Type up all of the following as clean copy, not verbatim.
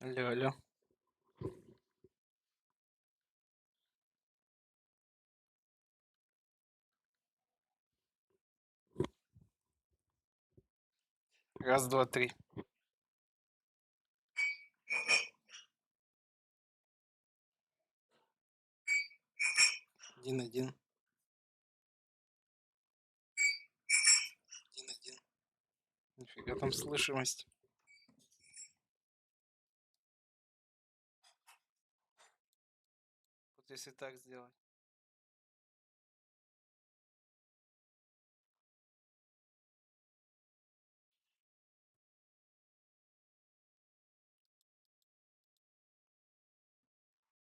Алло, алло. Раз, два, три. 1-1. 1-1. Нифига там слышимость. Вот если так сделать.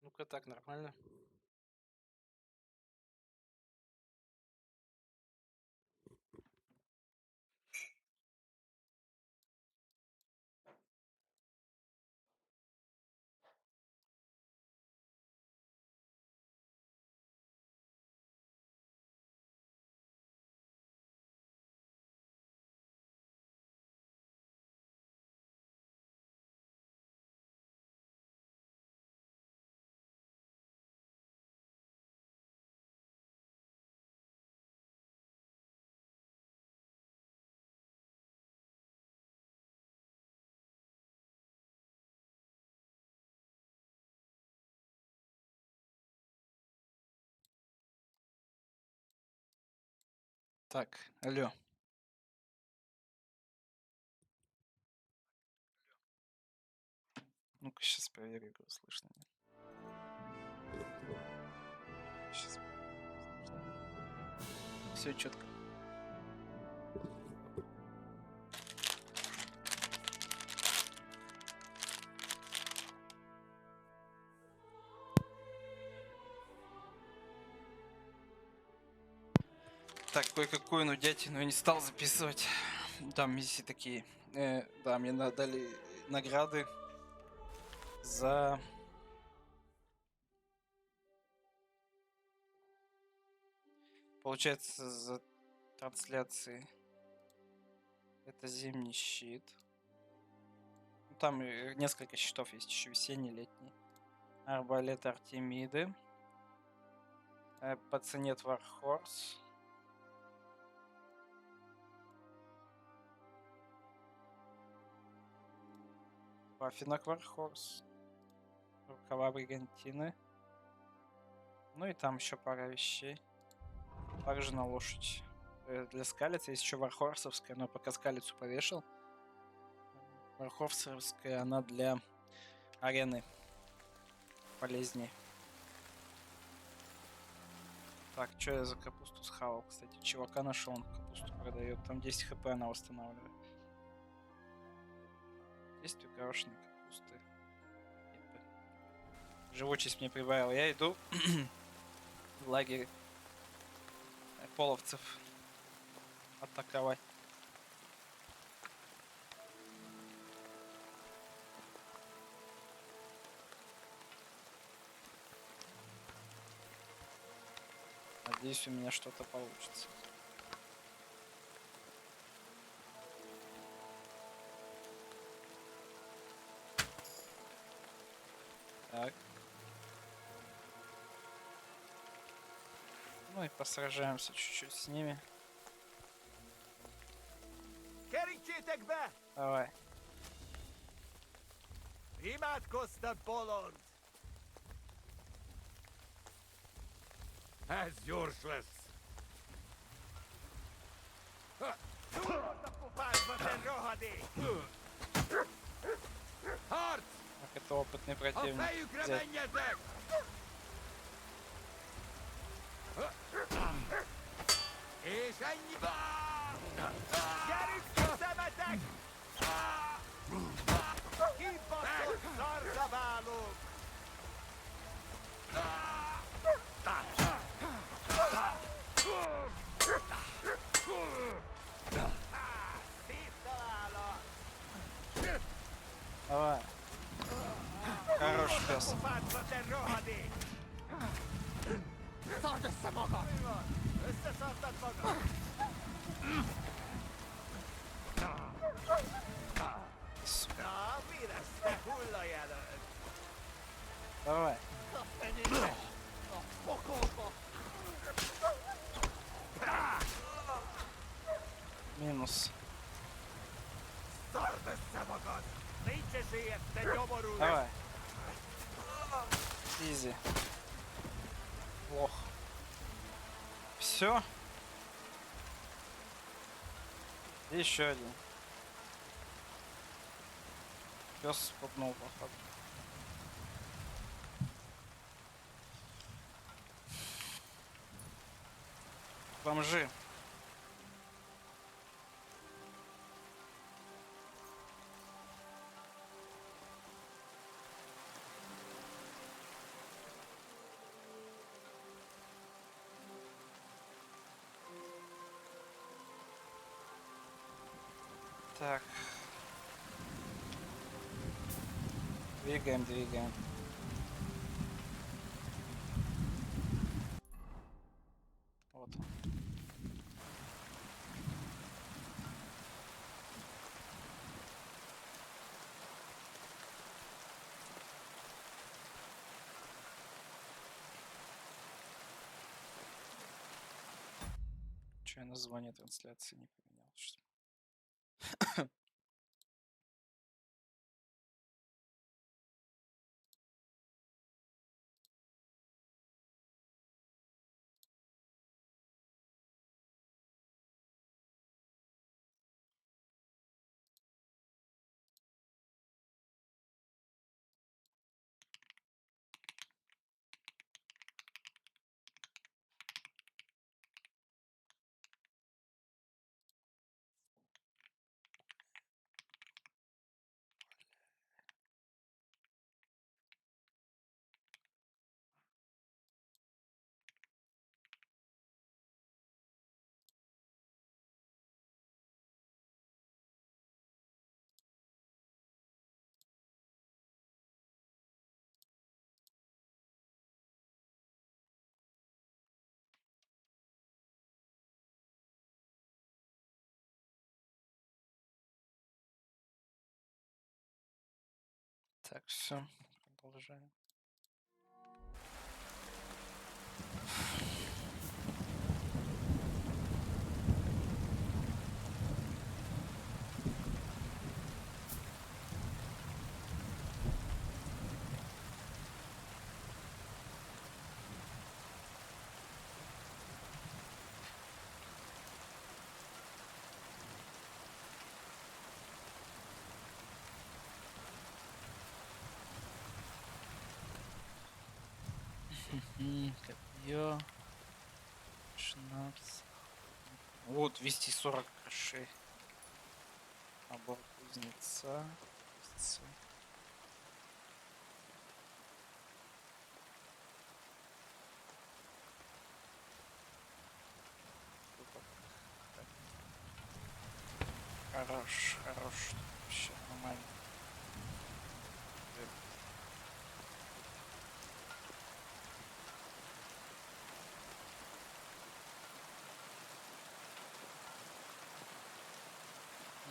Ну-ка так, нормально. Так, алло. Ну-ка сейчас проверю, его слышно. Сейчас. Все четко. Так, кое-какую нудятину я не стал записывать. Там миссии такие. Да, мне дали награды за... Получается, за трансляции. Это зимний щит. Ну, там несколько щитов есть, еще весенний, летний. Арбалет Артемиды. Пацанет Вархорс. Паффинок Вархорс. Рукава Бригантины. Ну и там еще пара вещей. Также на лошадь. Для скалицы есть еще Вархорсовская, но пока скалицу повешал. Вархорсовская, она для арены полезнее. Так, что я за капусту схавал? Кстати, чувака нашел, он капусту продает. Там 10 хп она восстанавливает. 10 укорошенной капусты. Живучесть мне прибавил. Я иду в лагерь половцев атаковать. Надеюсь, у меня что-то получится. Так. Ну и посражаемся чуть-чуть с ними. Давай. Imádkoztat, bolond! Ez gyors lesz! Tudod a pofádba, te rohadék! Harc! Так, это опытный A противник. fejükre Взять. menjetek! És ennyi! Gyerünk ki, szemetek! Kibaszott szarzabálók! Szép találat! Давай. Хорош пес. Pofádba, te rohadék! Szard össze magad! Mi van? Összeszartad magad? сука. Na, mi lesz, te hullajelölt? Давай. A fenébe! A pokolba! Минус. Szard össze magad! Nincs esélyed, te nyomorú! Давай. Изи. Ох. Все. Еще один. Пес спугнул, походу. Бомжи. Так. Двигаем, двигаем. Вот. Че я название трансляции не поменял? Что ли? Так, все. Продолжаем. Копье. Шнапс. Вот 240 грошей. Набор кузнеца. Кузнеца. Хорош, хорош. Вообще нормально.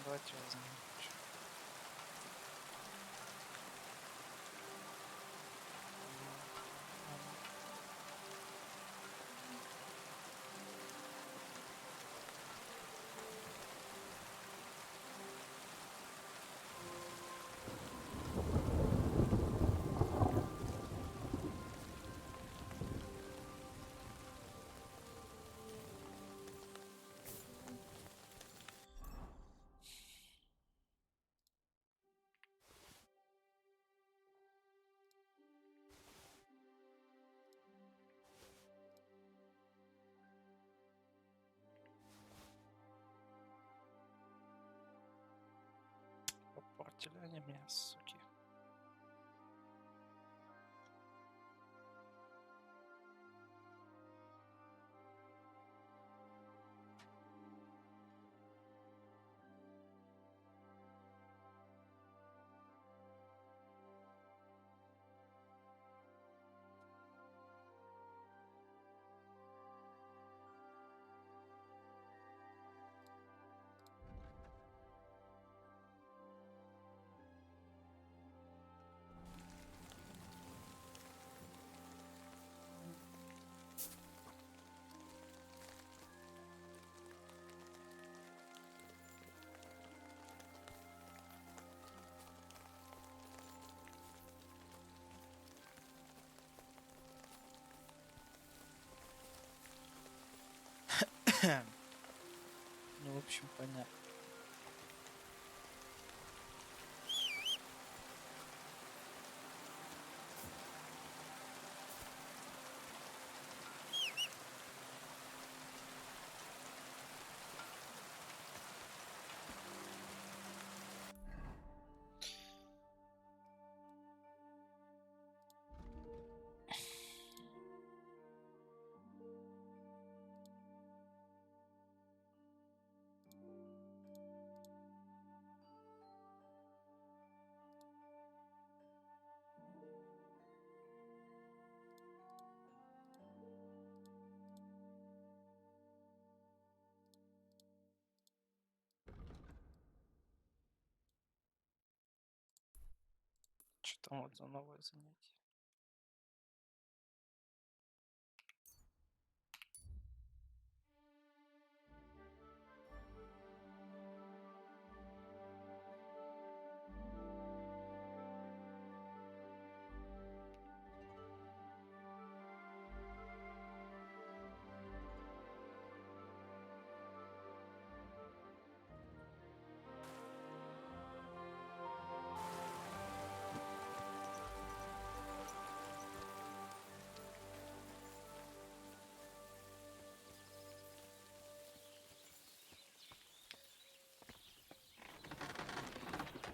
Давайте возьмем. Попортили они меня, суки. Ну, в общем, понятно. Что там вот за новое занятие?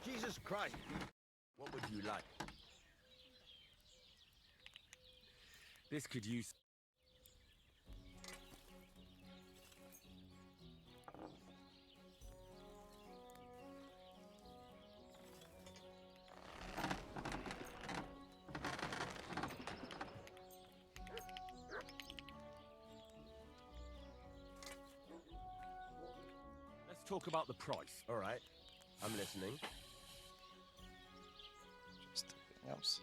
Jesus Christ! What would you like? This could use... Let's talk about the price. All right. I'm listening. Сейчас вернемся.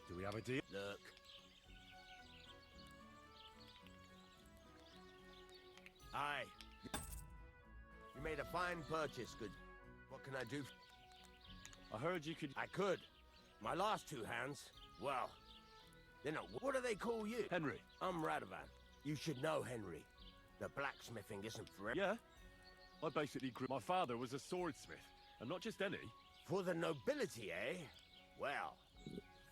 Do we have a deal? Look. Aye. You made a fine purchase, good. What can I do? I heard you could... I could. My last two hands, well, they're not... What do they call you? Henry. I'm Radovan. You should know Henry. The blacksmithing isn't for... Yeah. I basically grew... My father was a swordsmith, and not just any. For the nobility, eh? Well,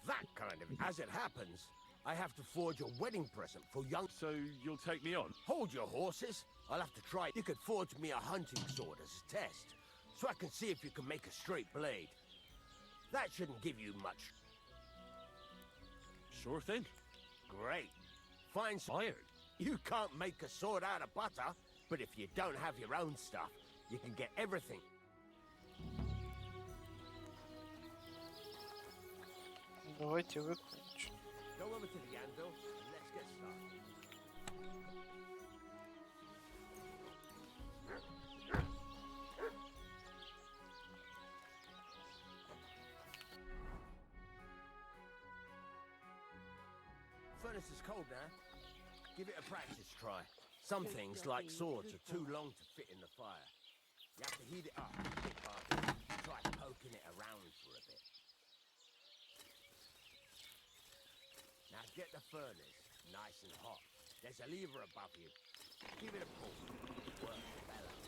that kind of... As it happens, I have to forge a wedding present for young... So you'll take me on? Hold your horses. I'll have to try... You could forge me a hunting sword as a test, so I can see if you can make a straight blade. That shouldn't give you much. Sure thing. Great. Find some iron. You can't make a sword out of butter, but if you don't have your own stuff, you can get everything. Давайте выключим. Go over to the anvil and let's get started. Furnace is cold now. Give it a practice try. Some things, like swords, are too long to fit in the fire. You have to heat it up a bit harder. Try poking it around for a bit. Now get the furnace nice and hot. There's a lever above you. Give it a pull. Work the bellows.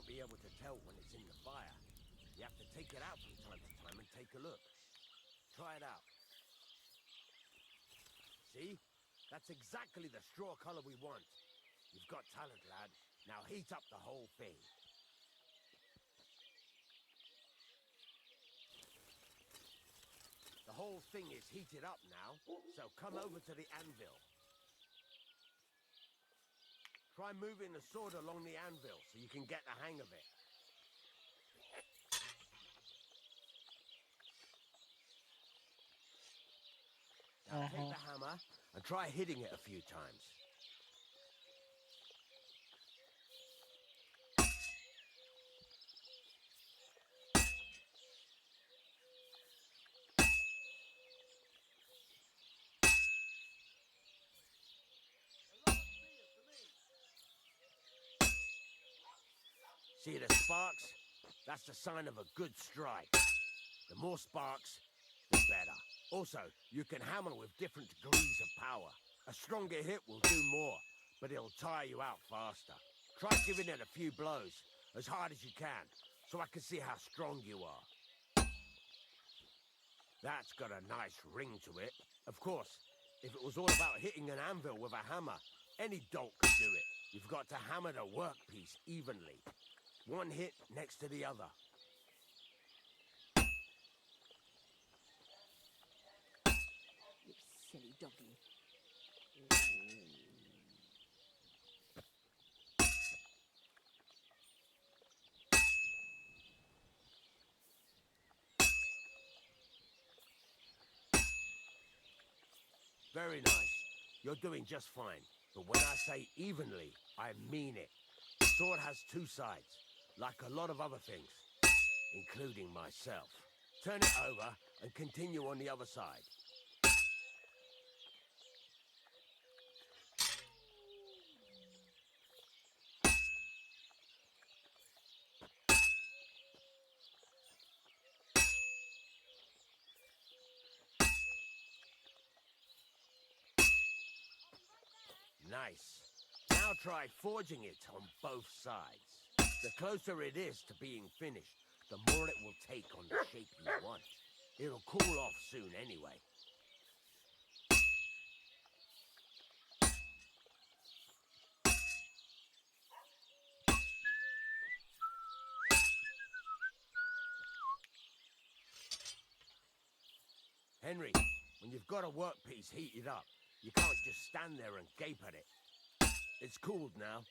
Be able to tell when it's in the fire. You have to take it out from time to time and take a look. Try it out. See? That's exactly the straw color we want. You've got talent, lad. Now heat up the whole thing. The whole thing is heated up now, so come over to the anvil. Try moving the sword along the anvil so you can get the hang of it. Now take the hammer and try hitting it a few times. See the sparks? That's the sign of a good strike. The more sparks, the better. Also, you can hammer with different degrees of power. A stronger hit will do more, but it'll tire you out faster. Try giving it a few blows, as hard as you can, so I can see how strong you are. That's got a nice ring to it. Of course, if it was all about hitting an anvil with a hammer, any dolt could do it. You've got to hammer the workpiece evenly. One hit next to the other. You silly doggy. Very nice. You're doing just fine. But when I say evenly, I mean it. The sword has two sides, like a lot of other things, including myself. Turn it over and continue on the other side. Nice. Now try forging it on both sides. The closer it is to being finished, the more it will take on the shape you want. It'll cool off soon anyway. Henry, when you've got a workpiece heated up, you can't just stand there and gape at it. It's cooled now.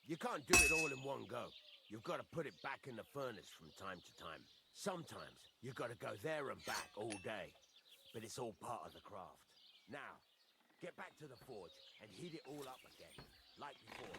You can't do it all in one go. You've got to put it back in the furnace from time to time. Sometimes you've got to go there and back all day. But it's all part of the craft. Now, get back to the forge and heat it all up again, like before.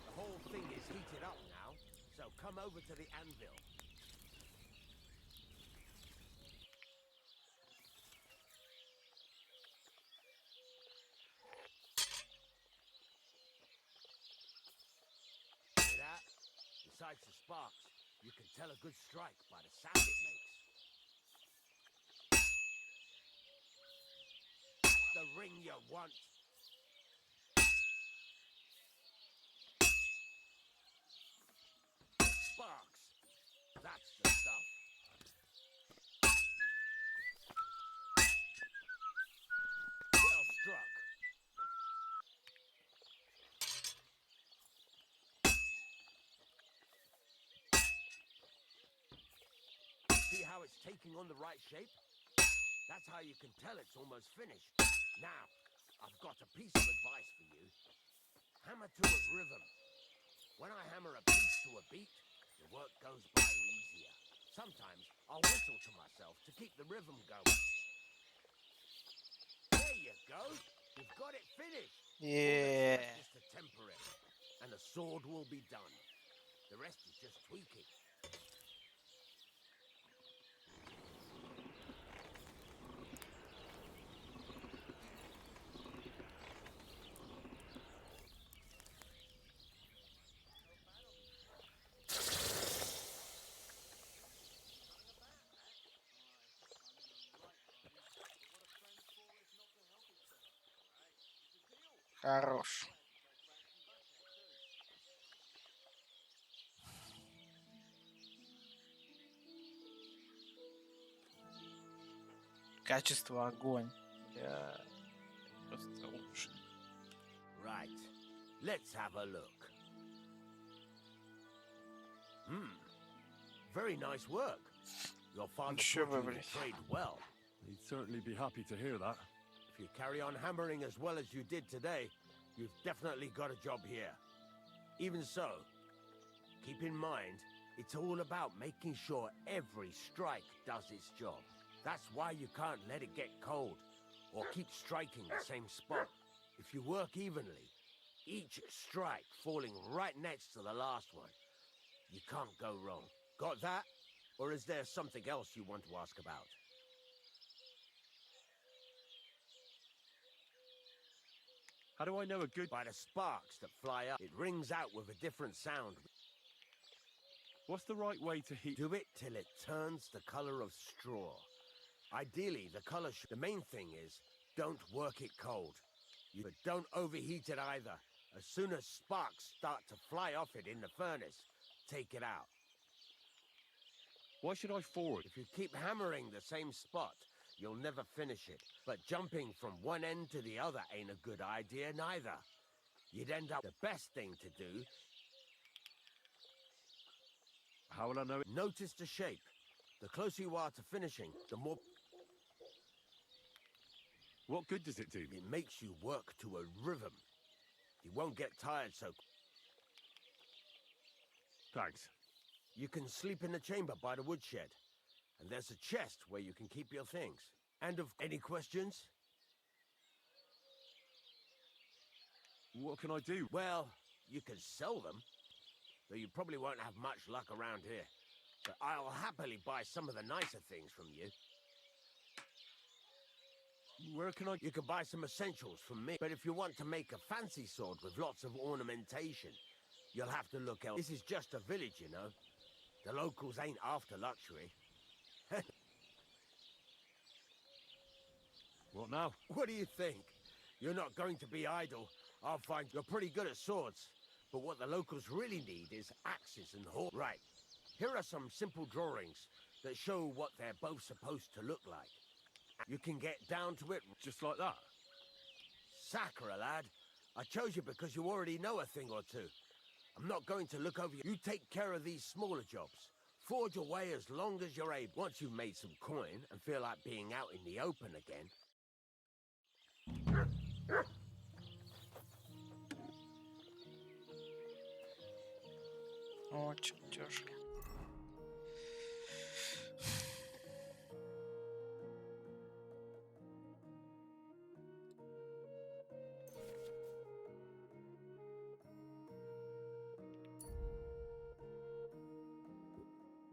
The whole thing is heated up now, so come over to the anvil. See that? Besides the sparks, you can tell a good strike by the sound it makes. That's the ring you want. Sparks. That's the stuff. Well struck. See how it's taking on the right shape? That's how you can tell it's almost finished. Now, I've got a piece of advice for you. Hammer to a rhythm. When I hammer a piece to a beat, the work goes by easier. Sometimes I'll whistle to myself to keep the rhythm going. There you go. You've got it finished. Yeah. All that's left is to temper it, and the sword will be done. The rest is just tweaking. Хорош. Качество огонь. Я просто лучше. Right. Let's have a look. Very nice work. Your father Ничего, taught you блядь. to trade well. He'd certainly be happy to hear that. If you carry on hammering as well as you did today, you've definitely got a job here. Even so, keep in mind, it's all about making sure every strike does its job. That's why you can't let it get cold, or keep striking the same spot. If you work evenly, each strike falling right next to the last one, you can't go wrong. Got that? Or is there something else you want to ask about? How do I know a good... By the sparks that fly up, it rings out with a different sound. What's the right way to heat... Do it till it turns the color of straw. Ideally, the color the main thing is, don't work it cold. But don't overheat it either. As soon as sparks start to fly off it in the furnace, take it out. Why should I forward? If you keep hammering the same spot, you'll never finish it. But jumping from one end to the other ain't a good idea neither. You'd end up... The best thing to do... How will I know it? Notice the shape. The closer you are to finishing, the more... What good does it do? It makes you work to a rhythm. You won't get tired so... Thanks. You can sleep in the chamber by the woodshed. And there's a chest where you can keep your things. And of... Any questions? What can I do? Well, you can sell them. Though you probably won't have much luck around here. But I'll happily buy some of the nicer things from you. Where can I... You can buy some essentials from me. But if you want to make a fancy sword with lots of ornamentation, you'll have to look elsewhere. This is just a village, you know. The locals ain't after luxury. What now? What do you think? You're not going to be idle. I'll find you're pretty good at swords. But what the locals really need is axes and horses. Right. Here are some simple drawings that show what they're both supposed to look like. You can get down to it Just like that? Sacre, lad. I chose you because you already know a thing or two. I'm not going to look over you. You take care of these smaller jobs. Forge away as long as you're able. Once you've made some coin and feel like being out in the open again. О, чертежи.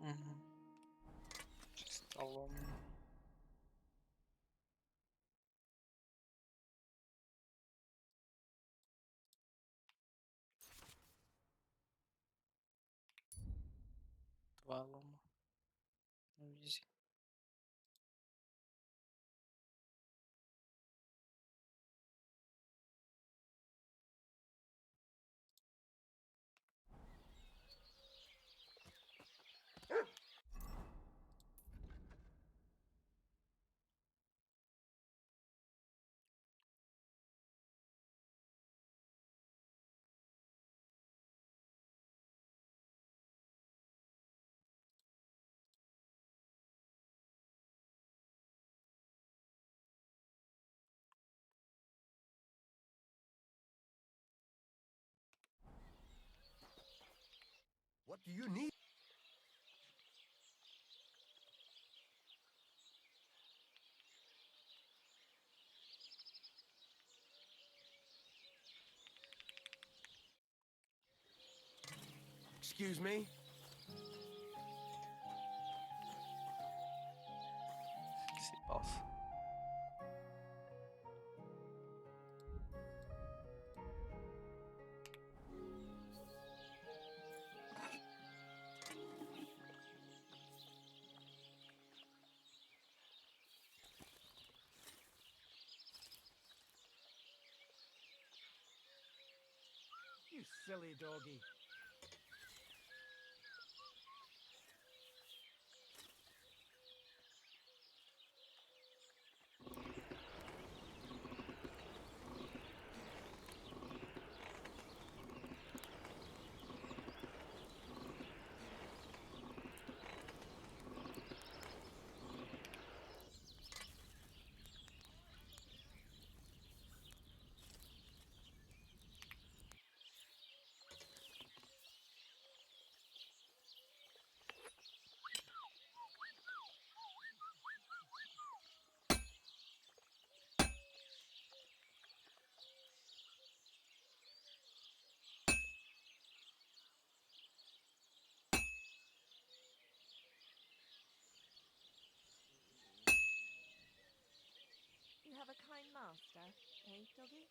Мгм. Столом. Два лома. Ну, изи. What do you need? Excuse me? Съебался. You silly doggy. master, eh, doggy?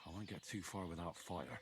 I won't get too far without fire.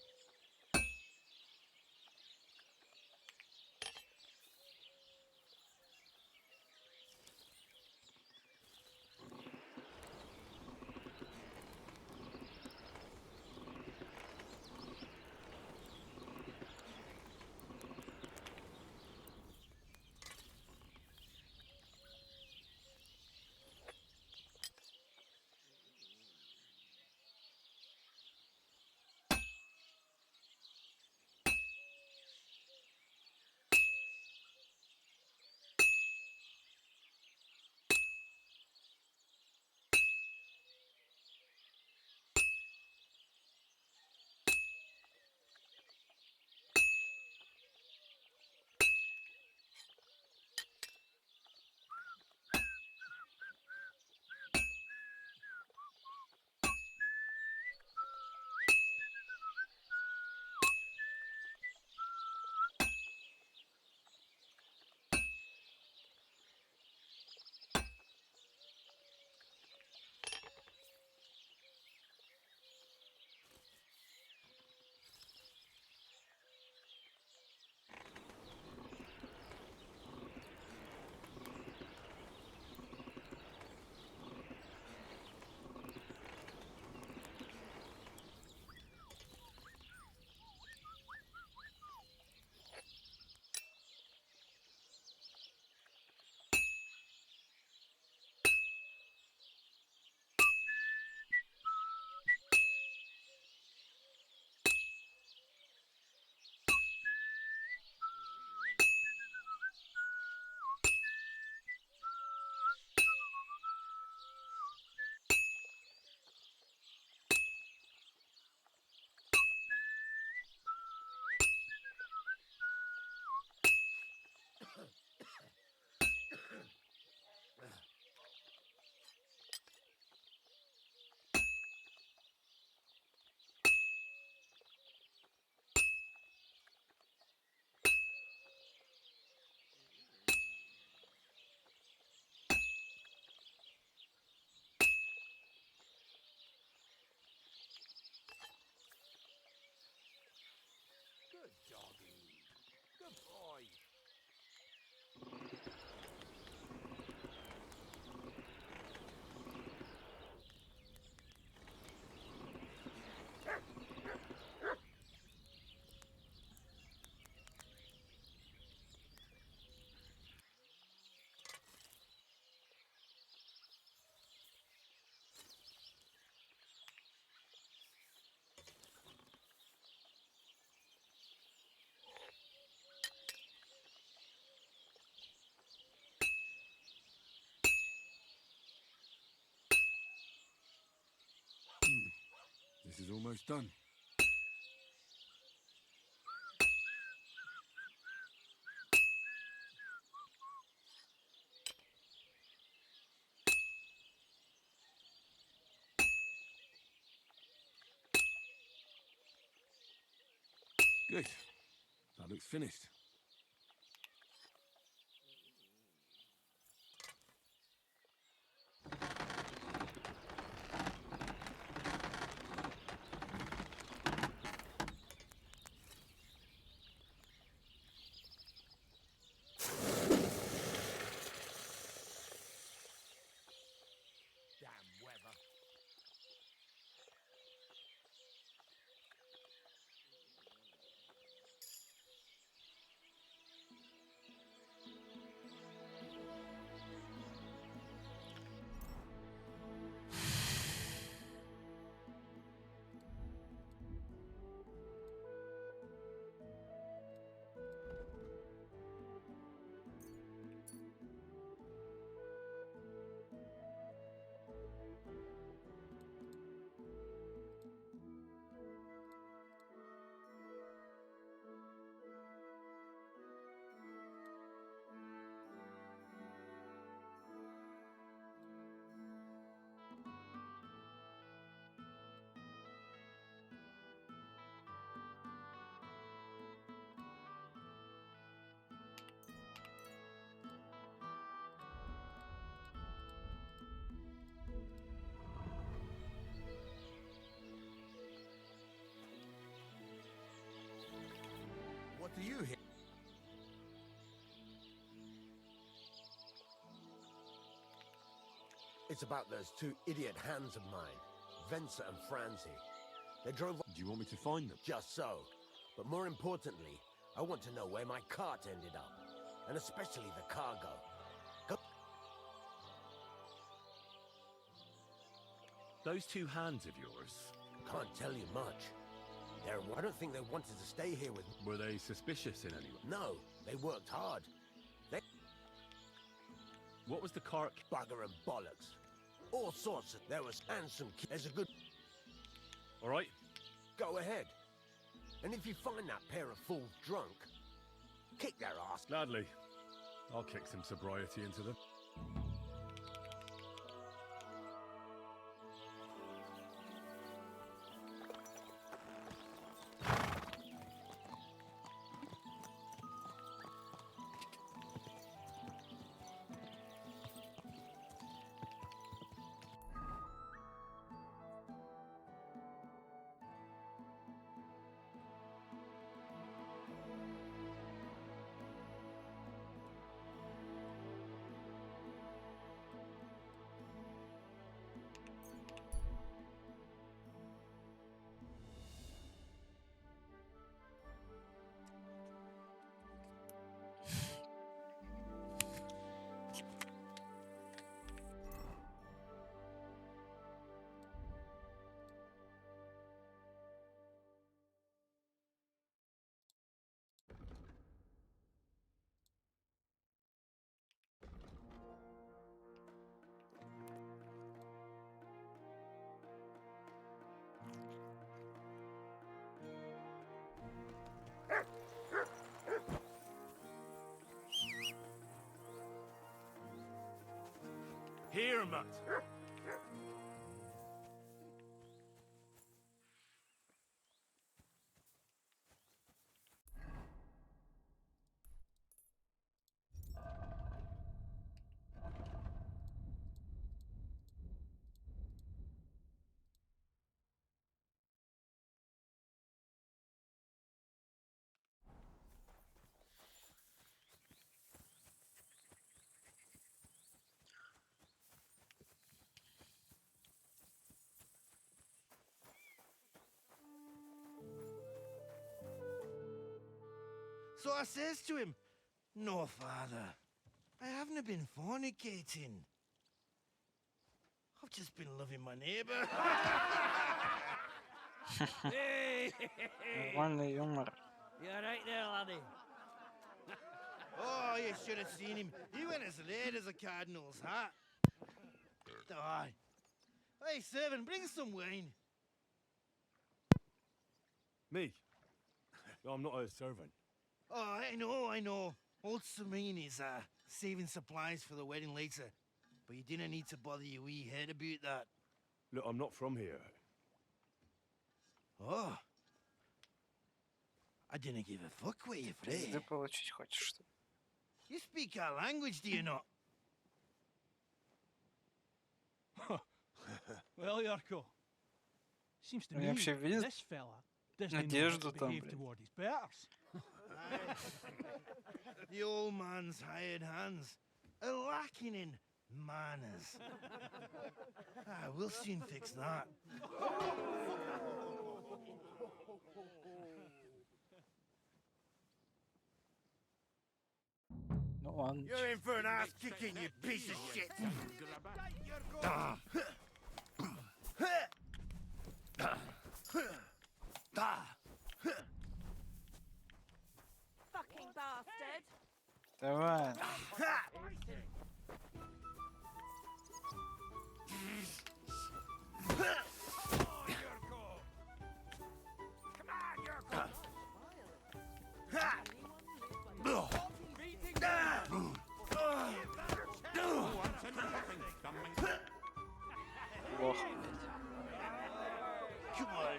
Good doggy. Good boy. This is almost done. Good. That looks finished. Damn weather. for you here? It's about those two idiot hands of mine, Venser and Franzi. They drove Do you want me to find them? just so. But more importantly, I want to know where my cart ended up. And especially the cargo. Go Those two hands of yours, Can't tell you much. I don't think they wanted to stay here with me. were they suspicious in any way? No, they worked hard. What was the cart? Bugger and bollocks. All sorts of... There was... And some... There's a good... All right. Go ahead. And if you find that pair of fools drunk, kick their ass. Gladly. I'll kick some sobriety into them. Here, Mutt. So I says to him, "No, father, I haven't been fornicating. I've just been loving my neighbour." Hey! Нормальный юмор. You alright there, laddie? Oh, you should have seen him. He went as red as a cardinal's hat. Aye. Hey, servant, bring some wine. Me? I'm not a servant. Oh, I know. Old Serene is saving supplies for the wedding later. But you didn't need to bother your wee head about that. Look, I'm not from here. Oh. I didn't give a fuck what you Пизды pray. получить хочешь, что ли? You speak our language, do you not? Well, Yurko. Seems to Они me вообще видят this fella doesn't know how надежду to там, behave блин. toward his betters. Aye. The old man's hired hands are lacking in manners. We'll soon fix that. Ну ладно. You're in for an ass kicking, you piece of shit. Fucking bastard. Давай. Плохо, блядь. Come on.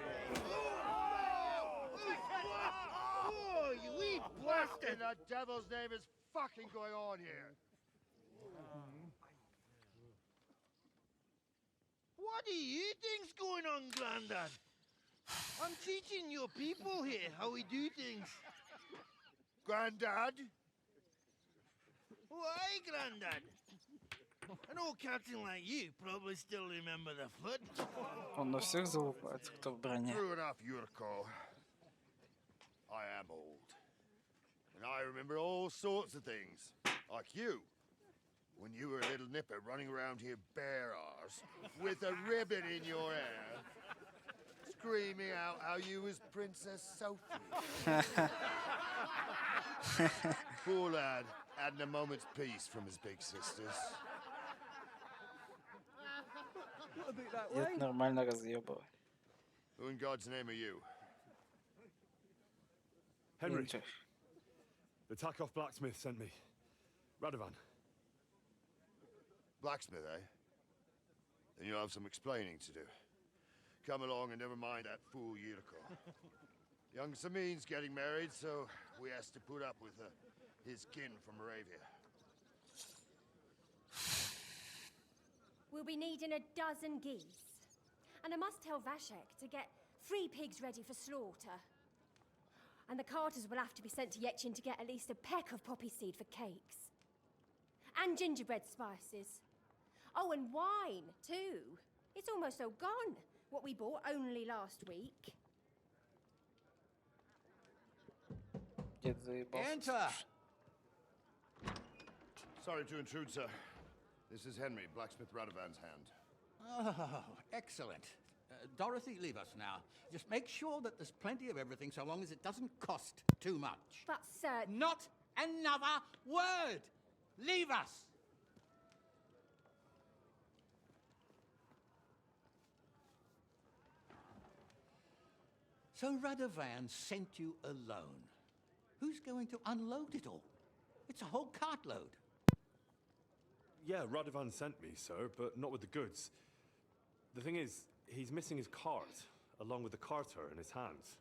Oh, you wee bastard! the devil's name is fucking going on here? What do you think's going on, Grandad? I'm teaching your people here how we do things. Grandad? Why, Grandad? An old captain like you probably still remember the flood. Он на всех залупается, кто в броне. True enough, Yurko. I am old. And I remember all sorts of things. Like you. When you were a little nipper running around here bare arse, with a ribbon in your hair, screaming out how you was Princess Sophie. Poor lad, hadn't a moment's peace from his big sisters. Дед нормально разъебывает. Who in God's name are you? Henry, Ничего. the Takoff blacksmith sent me. Radovan. Blacksmith, eh? Then you'll have some explaining to do. Come along and never mind that fool Yurko. Young Samin's getting married, so we has to put up with his kin from Moravia. We'll be needing a dozen geese. And I must tell Vashek to get 3 pigs ready for slaughter. And the carters will have to be sent to Yetchin to get at least a peck of poppy seed for cakes. And gingerbread spices. Oh, and wine, too. It's almost all gone. What we bought only last week. Дед заебался. Enter! Sorry to intrude, sir. This is Henry, blacksmith Radovan's hand. Oh, excellent. Dorothy, leave us now. Just make sure that there's plenty of everything so long as it doesn't cost too much. But, sir, Not another word! Leave us! So Radovan sent you alone. Who's going to unload it all? It's a whole cartload. Yeah, Radovan sent me, sir, but not with the goods. The thing is, he's missing his cart, along with the carter in his hands.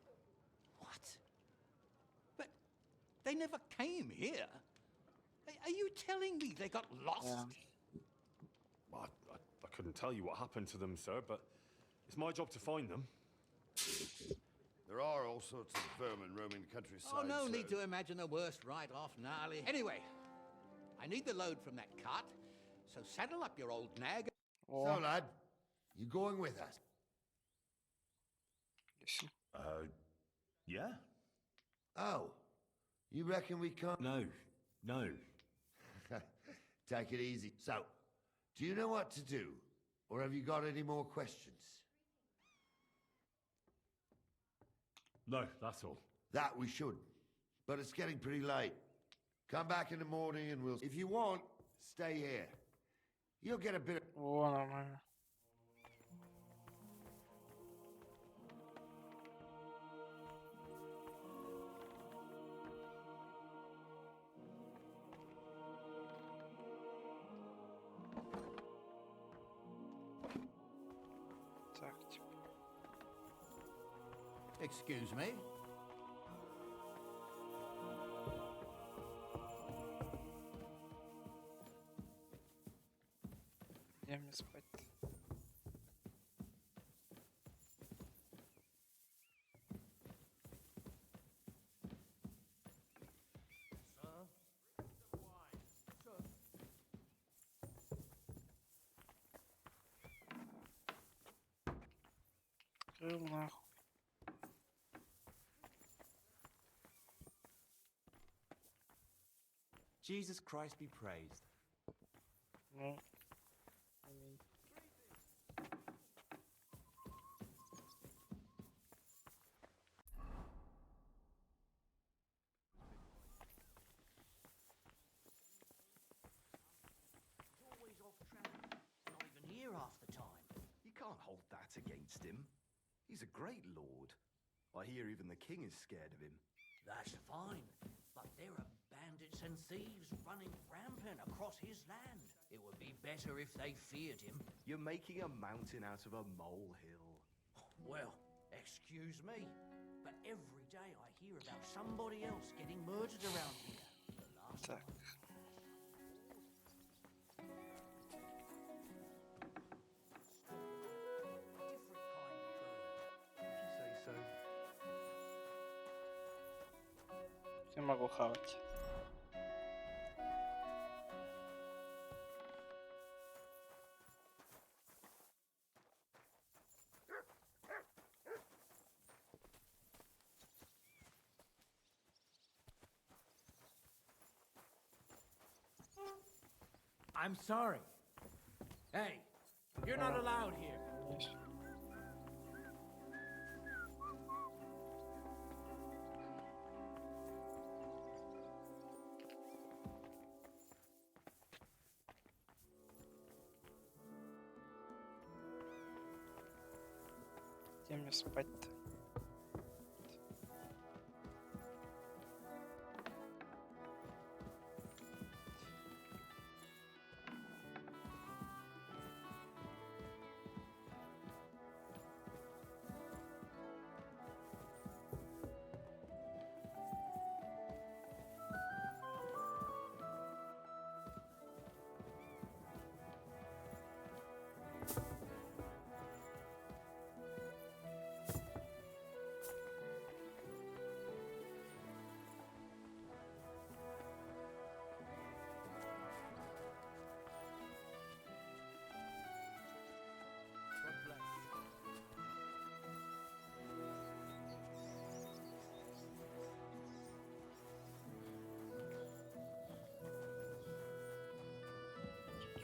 What? But they never came here. Are you telling me they got lost? Yeah. Well, I couldn't tell you what happened to them, sir, but it's my job to find them. There are all sorts of vermin roaming the countryside. Oh, no sir. need to imagine the worst right off, gnarly. Anyway, I need the load from that cart, so saddle up your old nag. О, So, lad, you going with us? лисий. Yeah? Oh, you reckon we can't? No. Take it easy. So, do you know what to do? Or have you got any more questions? No, that's all. That we should. But it's getting pretty late. Come back in the morning and we'll... If you want, stay here. You'll get a bit of... О, нормально. Так, типа. Excuse me? Где мне спать-то? Открыл нахуй. Jesus Christ be praised. Ну. Аминь. Always off track. Not even here half the time. You can't hold that against him. He's a great lord. I hear even the king is scared of him. That's fine. But there are bandits and thieves running rampant across his land. It would be better if they feared him. You're making a mountain out of a molehill. Well, excuse me, but every day I hear about somebody else getting murdered around here. The last Так. different kind of bird. If you say so. Я могу хавать. I'm sorry. Hey, you're not allowed here. Где мне спать-то?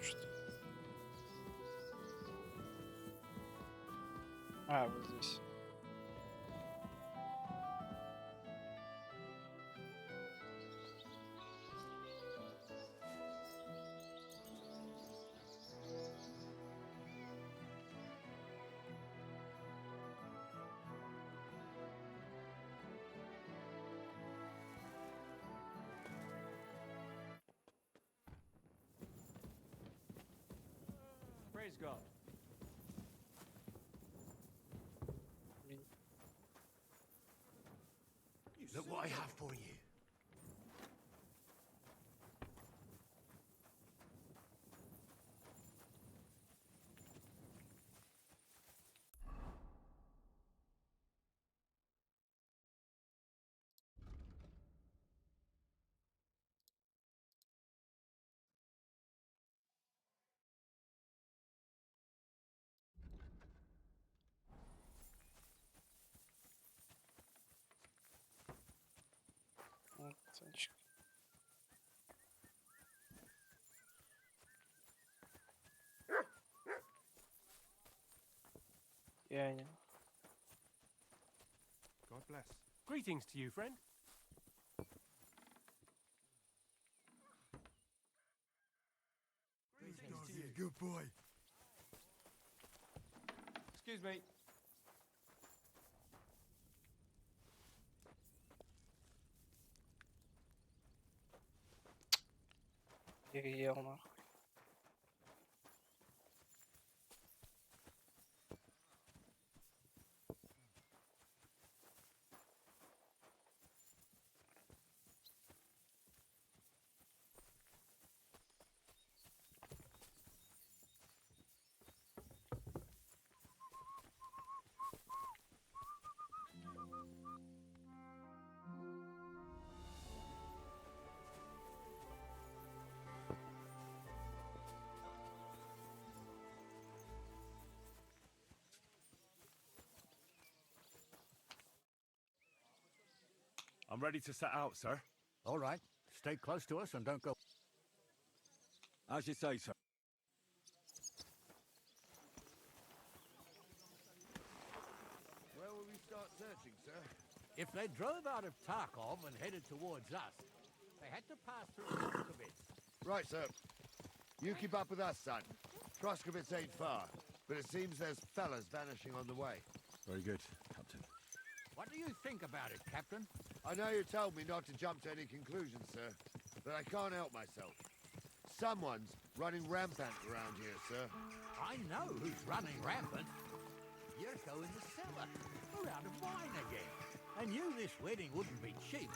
Что? А, вот здесь. Praise God. Look what I have for you. Вот, Сонечка. Я не. God bless. Greetings to you, friend. Good boy. Excuse me. Переел нахуй. I'm ready to set out, sir. All right. Stay close to us and don't go. As you say, sir. Where will we start searching, sir? If they drove out of Tarkov and headed towards us, they had to pass through Troskovitz. Right, sir. You keep up with us, son. Troskovitz ain't far, but it seems there's fellas vanishing on the way. Very good, Captain. What do you think about it, Captain? I know you told me not to jump to any conclusions, sir, but I can't help myself. Someone's running rampant around here, sir. I know who's running rampant. Yurko in the cellar. We're out of wine again. I knew this wedding wouldn't be cheap,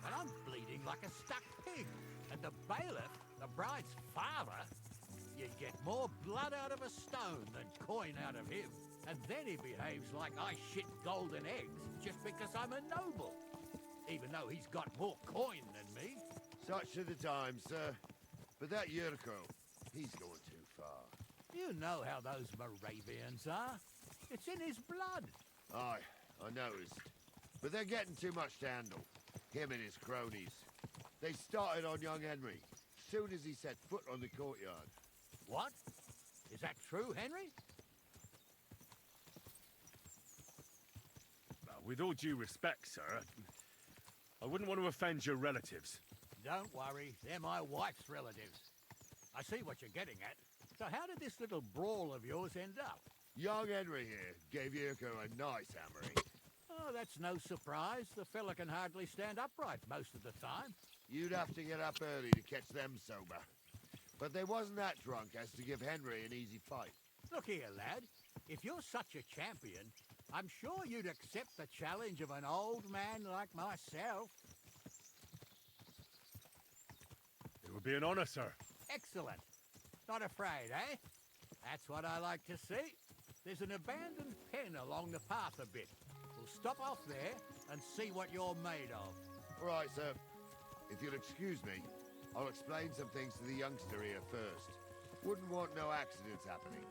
but I'm bleeding like a stuck pig. And the bailiff, the bride's father, you'd get more blood out of a stone than coin out of him. And then he behaves like I shit golden eggs just because I'm a noble. even though he's got more coin than me. Such are the times, sir. But that Yurko, he's going too far. You know how those Moravians are. It's in his blood. Aye, I noticed. But they're getting too much to handle. Him and his cronies. They started on young Henry, soon as he set foot on the courtyard. What? Is that true, Henry? With all due respect, sir, I wouldn't want to offend your relatives. Don't worry, they're my wife's relatives. I see what you're getting at. So how did this little brawl of yours end up? Young Henry here gave Yurko a nice hammering. Oh, that's no surprise. The fella can hardly stand upright most of the time. You'd have to get up early to catch them sober. But they wasn't that drunk as to give Henry an easy fight. Look here, lad. If you're such a champion, I'm sure you'd accept the challenge of an old man like myself. It would be an honor, sir. Excellent. Not afraid, eh? That's what I like to see. There's an abandoned pen along the path a bit. We'll stop off there and see what you're made of. All right, sir. If you'll excuse me, I'll explain some things to the youngster here first. Wouldn't want no accidents happening.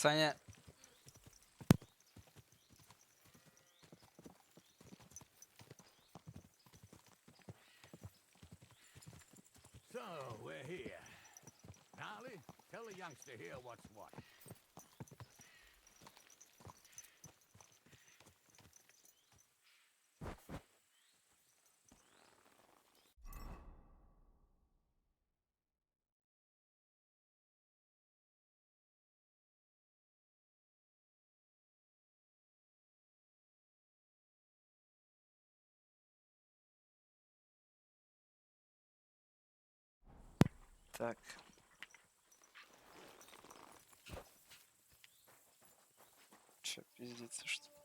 Саня, So, we're here. Gnarly, tell the youngster here what's what. так. Че, пиздится, что ли?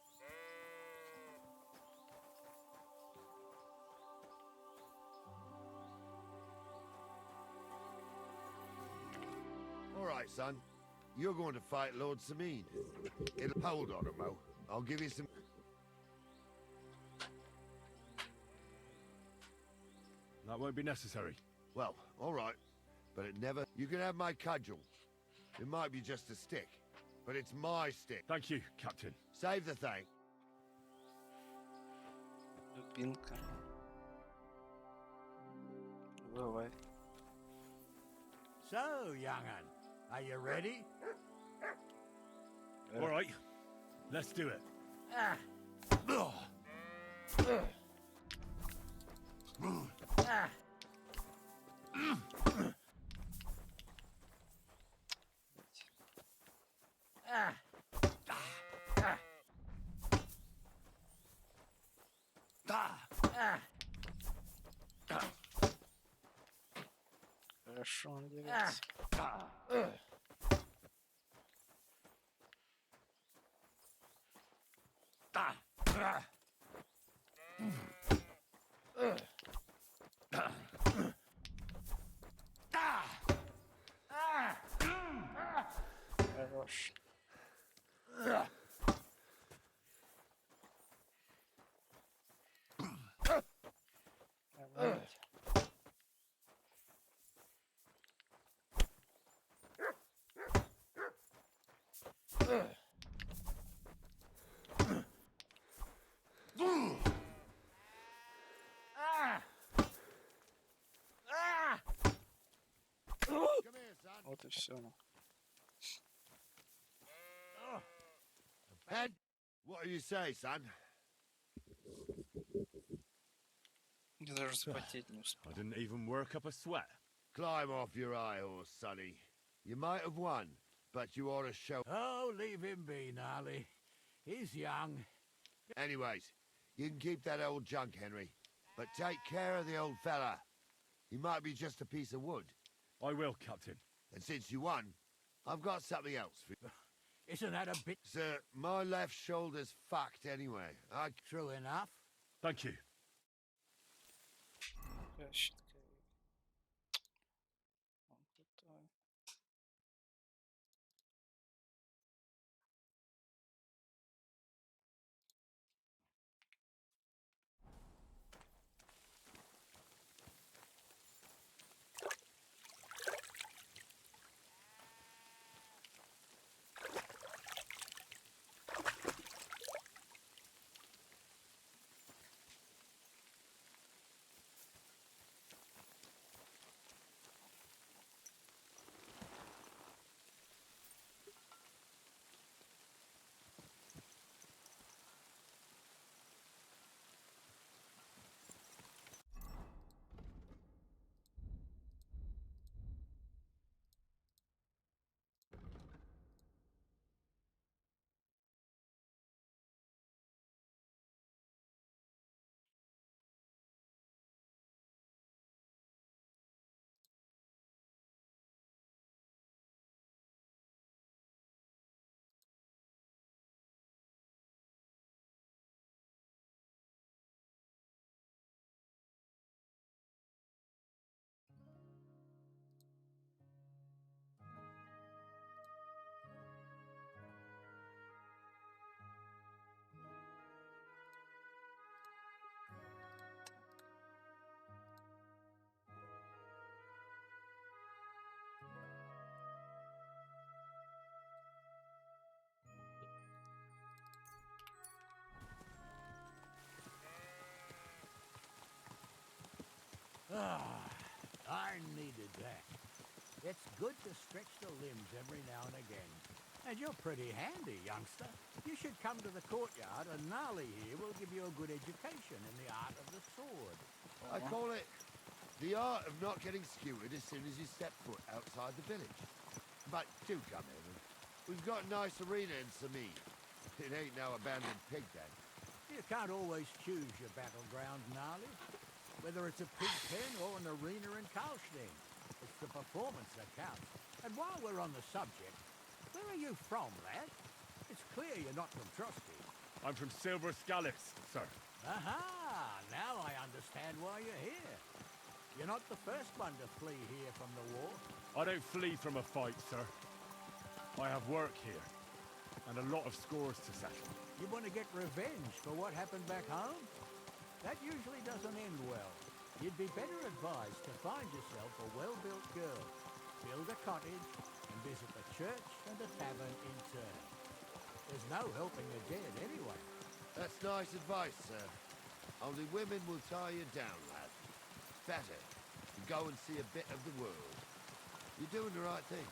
All right, son. You're going to fight Lord Sameen. Hold on, Mo. I'll give you some... That won't be necessary. Well, all right. But it never... You can have my cudgel. It might be just a stick. But it's my stick. Thank you, Captain. Save the thank. Дубинка. Давай. So, young'un, are you ready? All right, let's do it. Ah. Ah. Ah. Ah. Ah. Хорошо он дерется. Хорош. Давай. Come here, son. Вот и все. Head. What do you say, son? Я даже спотеть не успел. I didn't even work up a sweat. Climb off your high horse, sonny. You might have won, but you ought to show... Oh, leave him be, Gnarly. He's young. Anyways, You can keep that old junk, Henry. But take care of the old fella. He might be just a piece of wood. I will, Captain. And since you won, I've got something else for you. Isn't that a bit Sir, my left shoulder's fucked anyway. true enough? Thank you. Решетка. Вот это. Ah, I needed that. It's good to stretch the limbs every now and again. And you're pretty handy, youngster. You should come to the courtyard, and Gnarly here will give you a good education in the art of the sword. I call it the art of not getting skewered as soon as you step foot outside the village. But do come in. We've got a nice arena in Samid. It ain't no abandoned pig den. You can't always choose your battleground, Gnarly. Whether it's a pig pen or an arena in Karlstein, it's the performance that counts. And while we're on the subject, where are you from, lad? It's clear you're not from Trusty. I'm from Silver Scalix, sir. Aha! Now I understand why you're here. You're not the first one to flee here from the war. I don't flee from a fight, sir. I have work here, and a lot of scores to settle. You want to get revenge for what happened back home? That usually doesn't end well. You'd be better advised to find yourself a well-built girl, build a cottage, and visit the church and the tavern in turn. There's no helping the dead anyway. That's nice advice, sir. Only women will tie you down, lad. Better to go and see a bit of the world. You're doing the right thing.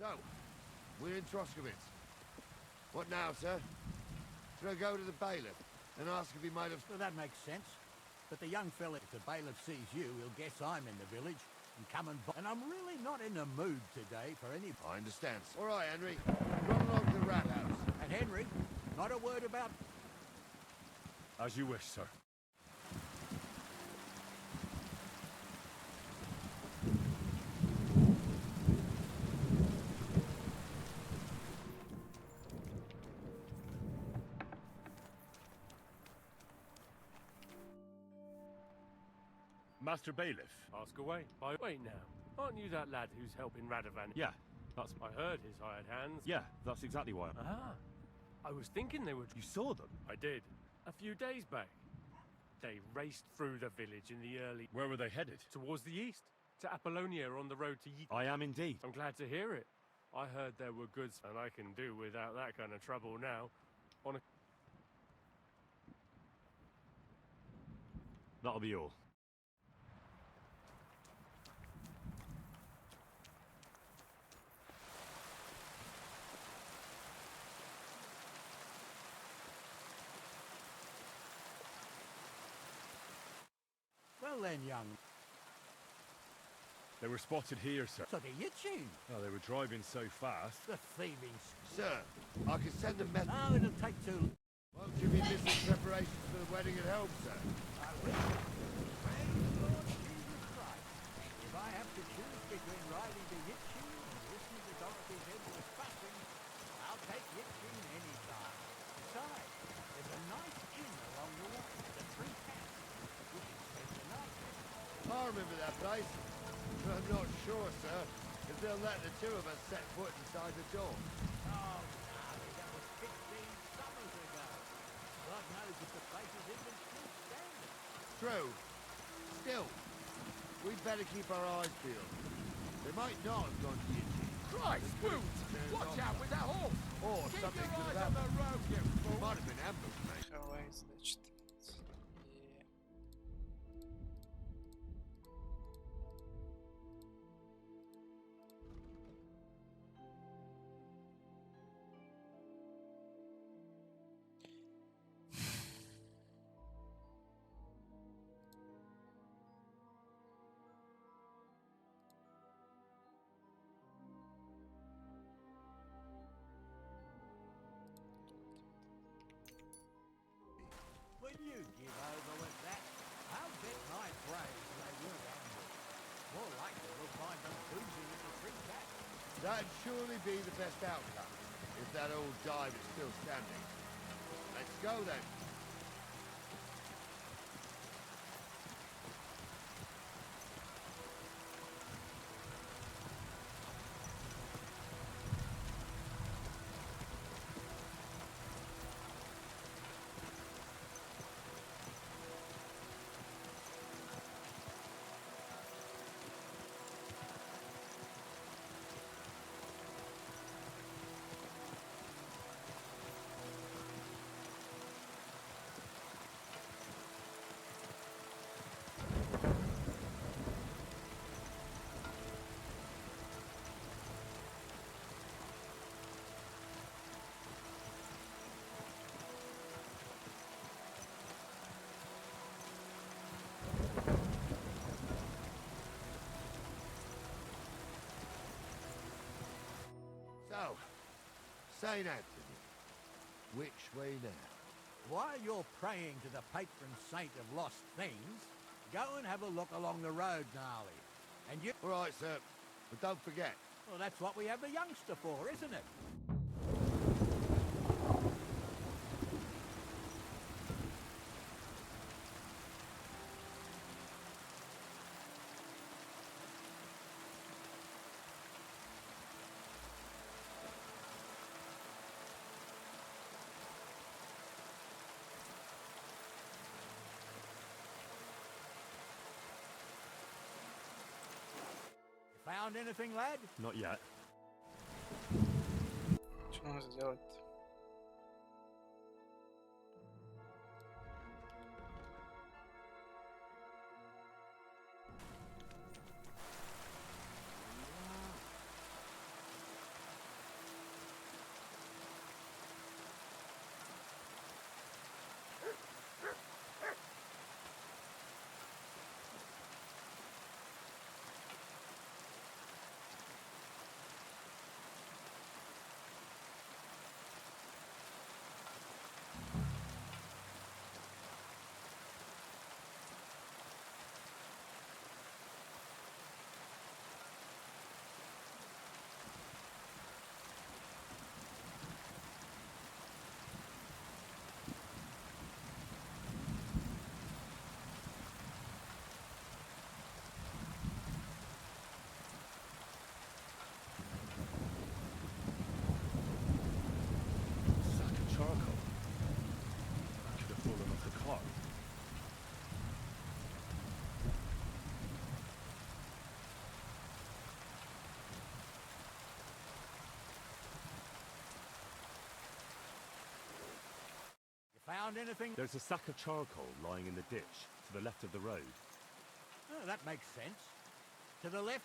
So, we're in Troskowitz. What now, sir? Should I go to the bailiff and ask if he might have... Well, that makes sense. But the young fella, if the bailiff sees you, he'll guess I'm in the village and come and buy. And I'm really not in the mood today for any... I understand, sir. All right, Henry. Run along to the rat house. And Henry, not a word about... As you wish, sir. Master Bailiff. Ask away. Wait now. Aren't you that lad who's helping Radovan? Yeah, That's... I heard his hired hands. Yeah, that's exactly why. Ah. I was thinking they would. You saw them? I did. A few days back. They raced through the village in the early... Where were they headed? Towards the east. To Apollonia on the road to I am indeed. I'm glad to hear it. I heard there were goods, and I can do without that kind of trouble now. On a... That'll be all. Well then, young. They were spotted here, sir. So the Yitchin. Oh, they were driving so fast. The thieving... Sir, I can send a message. Oh, it'll take too... Won't you be missing preparations for the wedding at home, sir? I will. Praise the Lord Jesus Christ. If I have to choose between riding to Yitchin and listening to Dorothy's endless fussing, I'll take Yitchin any time. Besides, there's a nice inn along the way, the Three Cats. We can spend the night there. I remember that place. But I'm not sure, sir, if they'll let the two of us set foot inside the door. Oh, no, that was 15 summers ago. God knows if the place is even still standing. True. Still, we'd better keep our eyes peeled. They might not have gone to Yitchin. Christ, Woot! Watch out with that horse! Or Keep something your could eyes have on the happened. road, you It fool! might have been ambushed, mate. Давай, значит. When you give over with that, I'll bet my braves they weren't ambushed. More likely we'll find them boozing in the Three Cats. That'd surely be the best outcome, if that old dive is still standing. Let's go then. So, St. Anthony, which way now? While you're praying to the patron saint of lost things, go and have a look along the road, Gnarly. And you... All right, sir, but don't forget. Well, that's what we have the youngster for, isn't it? Found anything, lad? Not yet. Что нужно сделать? found anything? There's a sack of charcoal lying in the ditch to the left of the road. Oh, that makes sense. To the left.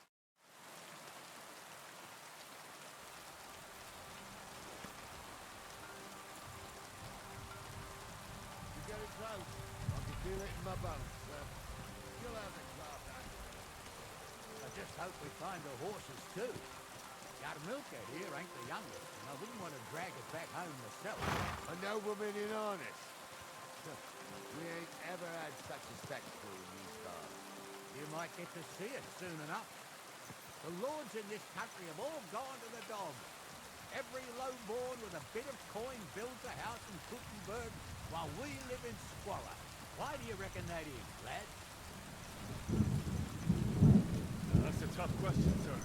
You get it close. I can feel it in my bones, sir. You'll have the car back. I just hope we find the horses too. Yarmilka here ain't the youngest, and I wouldn't want to drag it back home myself. A nobleman in harness. We ain't ever had such a spectacle in these cars. You might get to see it soon enough. The lords in this country have all gone to the dogs. Every lowborn with a bit of coin builds a house in Kuttenberg while we live in squalor. Why do you reckon that is, lad? That's a tough question, sir.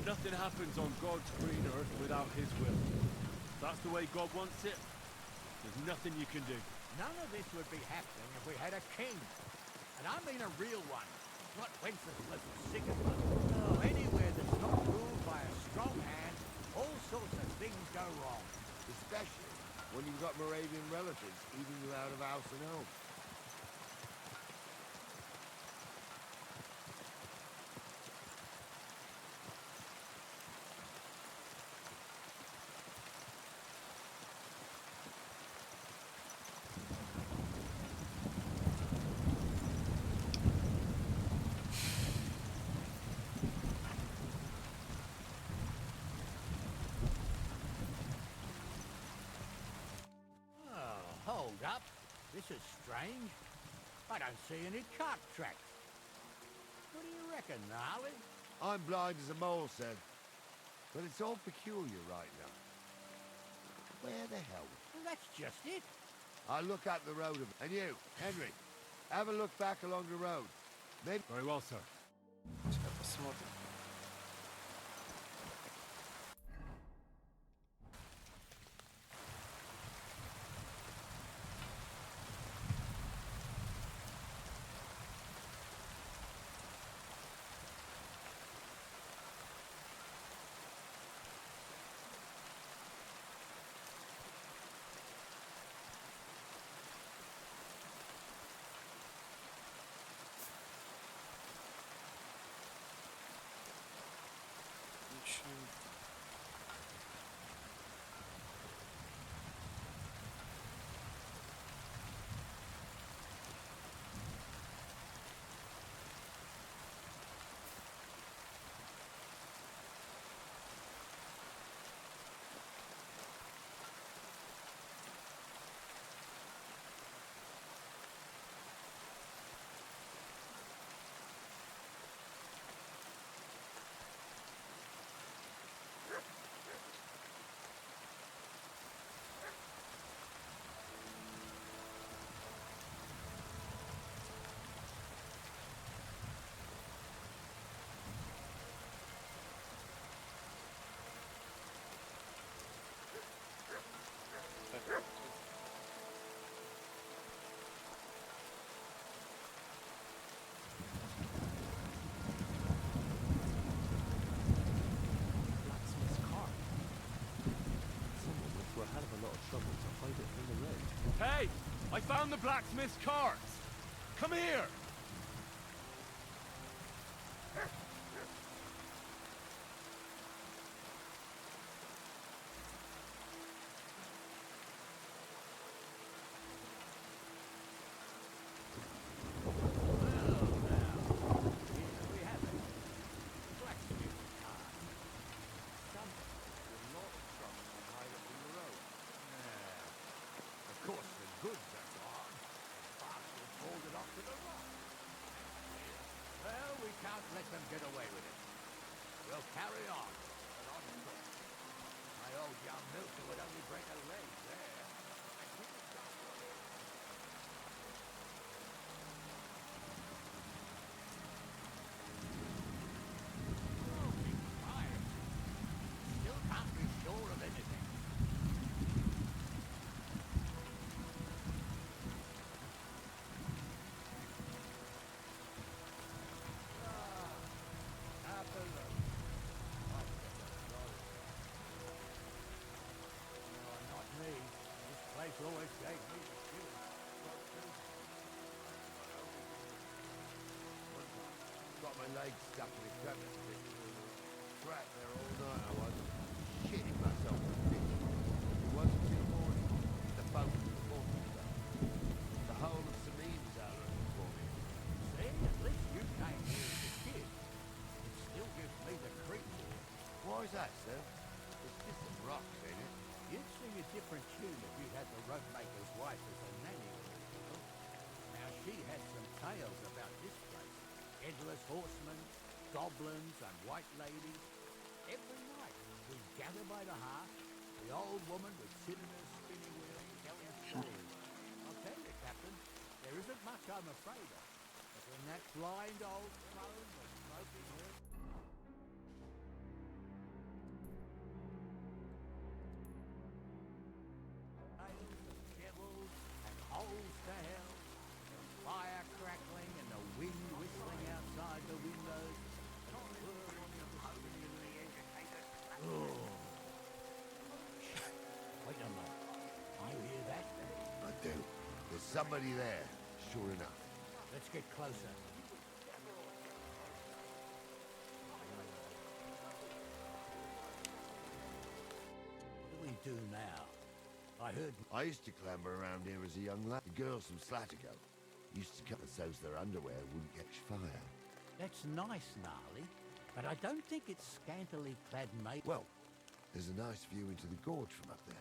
Nothing happens on God's green earth without his will. If that's the way God wants it, there's nothing you can do. None of this would be happening if we had a king. And I mean a real one, not Wenceslas or Sigismund. No, anywhere that's not ruled by a strong hand, all sorts of things go wrong. Especially when you've got Moravian relatives eating you out of house and home. Hold up. This is strange. I don't see any cart tracks. What do you reckon, Gnarly? I'm blind as a mole, sir. But it's all peculiar right now. Where the hell? Well, that's just it. I'll look up the road. And you, Henry, have a look back along the road. Maybe... Very well, sir. Сейчас посмотрим. Включаем. Blacksmith's cart. Someone went to a hell of a lot of trouble to hide it from the road. Hey! I found the blacksmith's cart! Come here! Here we have it. Blacksmith's cart. Someone with a lot of trouble to hide it from the road. Yeah. Of course, the goods are gone. The bastard hauled it off to the rock. Well, we can't let them get away with it. We'll carry on. But on foot. My old young milker would only break a leg there. And he was just still can't be sure of anything. Up the road. always gave me the skill. Got my legs stuck in a crevice. Trapped there all night I was. Shitting myself with fish. It wasn't till morning. The boat was full stuff. The whole of Sameen was out looking for me. See, at least you came here as a kid. It still gives me the creeps. Why is that, sir? It's just some rocks, ain't it? You'd sing a different tune if you had the rope-maker's wife as a nanny. Now, she had some tales about this place. Headless horsemen, goblins, and white ladies. Every night, we'd gather by the hearth. The old woman would sit in her spinning wheel telling stories. I'll tell you, Captain, there isn't much I'm afraid of. But when that blind old crone was smoking her... tales of devils and holes to hell, the fire crackling and the wind whistling outside the windows, and the whirl on the spinning wheel. Oh. Wait a moment. You hear that? I do. There's somebody there, sure enough. Let's get closer. What do we do now? I heard... I used to clamber around here as a young lad. The girls from Slatigo used to cut so's their underwear wouldn't catch fire. That's nice, Gnarly, but I don't think it's scantily clad mate. Well, there's a nice view into the gorge from up there.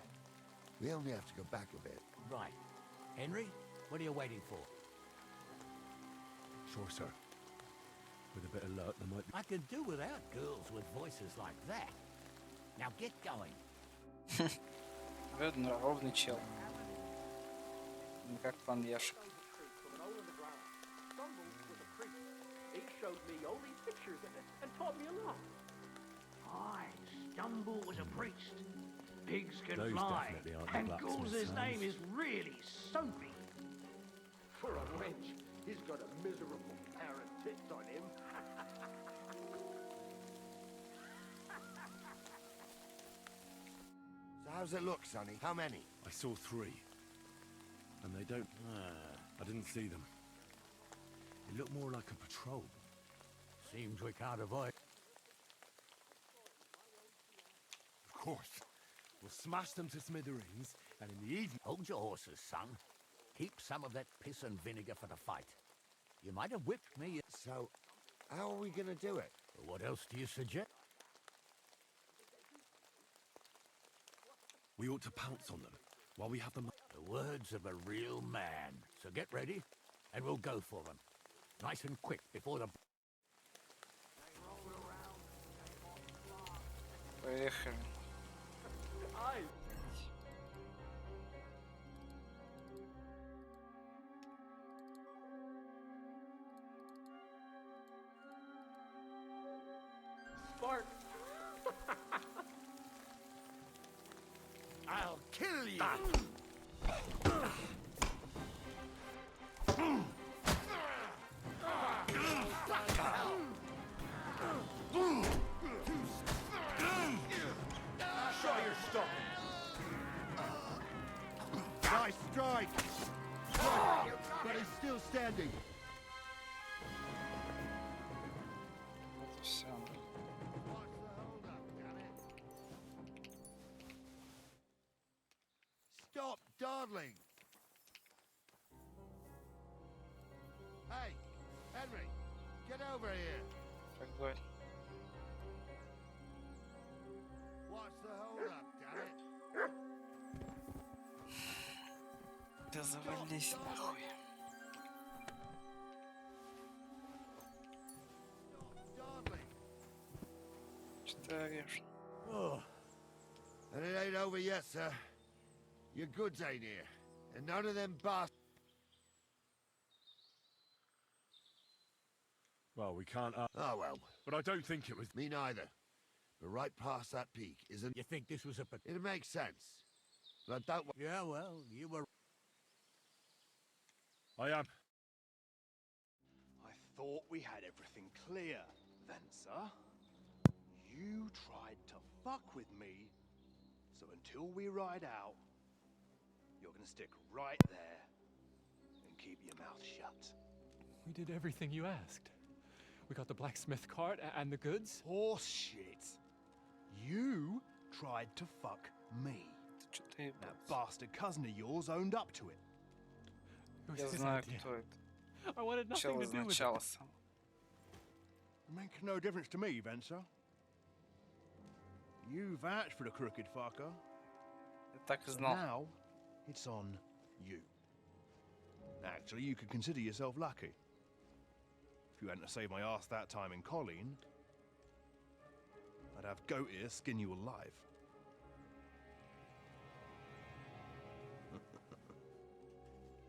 We only have to go back a bit. Right. Henry, what are you waiting for? Sure, sir. With a bit of luck, there might be... I can do without girls with voices like that. Now get going. Видно, ровный чел. Не как план Яшек. He showed me all these pictures and taught me a lot. Aye, Stumble was a priest. Pigs can Those fly, definitely aren't the and blacksmith's Gulz's name sons. is really soapy. For a wench, he's got a miserable pair of tits on him. So how's it look, Sonny? How many? I saw 3. And they don't... I didn't see them. It looked more like a patrol. Seems we can't avoid... Of course. We'll smash them to smithereens, and in the evening... Hold your horses, son. Keep some of that piss and vinegar for the fight. You might have whipped me... So, how are we gonna do it? What else do you suggest? We ought to pounce on them, while we have them... The words of a real man. So get ready, and we'll go for them. Nice and quick, before the... Поехали. Spark. I'll kill you! Show your stuff. Nice strike! But he's still standing. Вот и все. What's the hold-up, damn it? Stop dawdling! Hey, Henry, get over here. Какой? What's the hold-up, damn it? Да завались нахуй. Stop dawdling. Что ты орешь? Oh, And it ain't over yet, sir. Your goods ain't here. And none of them bastards. Well, we can't... Oh, well. But I don't think it was... Me neither. But right past that peak isn't... you think this was a... It makes sense. But I don't... Yeah, well, you were... I am. I thought we had everything clear, then, sir. You tried to fuck with me, so until we ride out, you're gonna stick right there and keep your mouth shut. We did everything you asked. We got the blacksmith cart and the goods. Horse shit. You tried to fuck me. That bastard cousin of yours owned up to it. It was Я his знаю, idea. кто это. I wanted nothing Чел to do with it. изначала сам. Make no difference to me, Venser. You vouched for the crooked fucker. Я так и So знал. now, it's on you. Actually, you could consider yourself lucky. If you hadn't saved my ass that time in Colleen, I'd have goat ear skin you alive.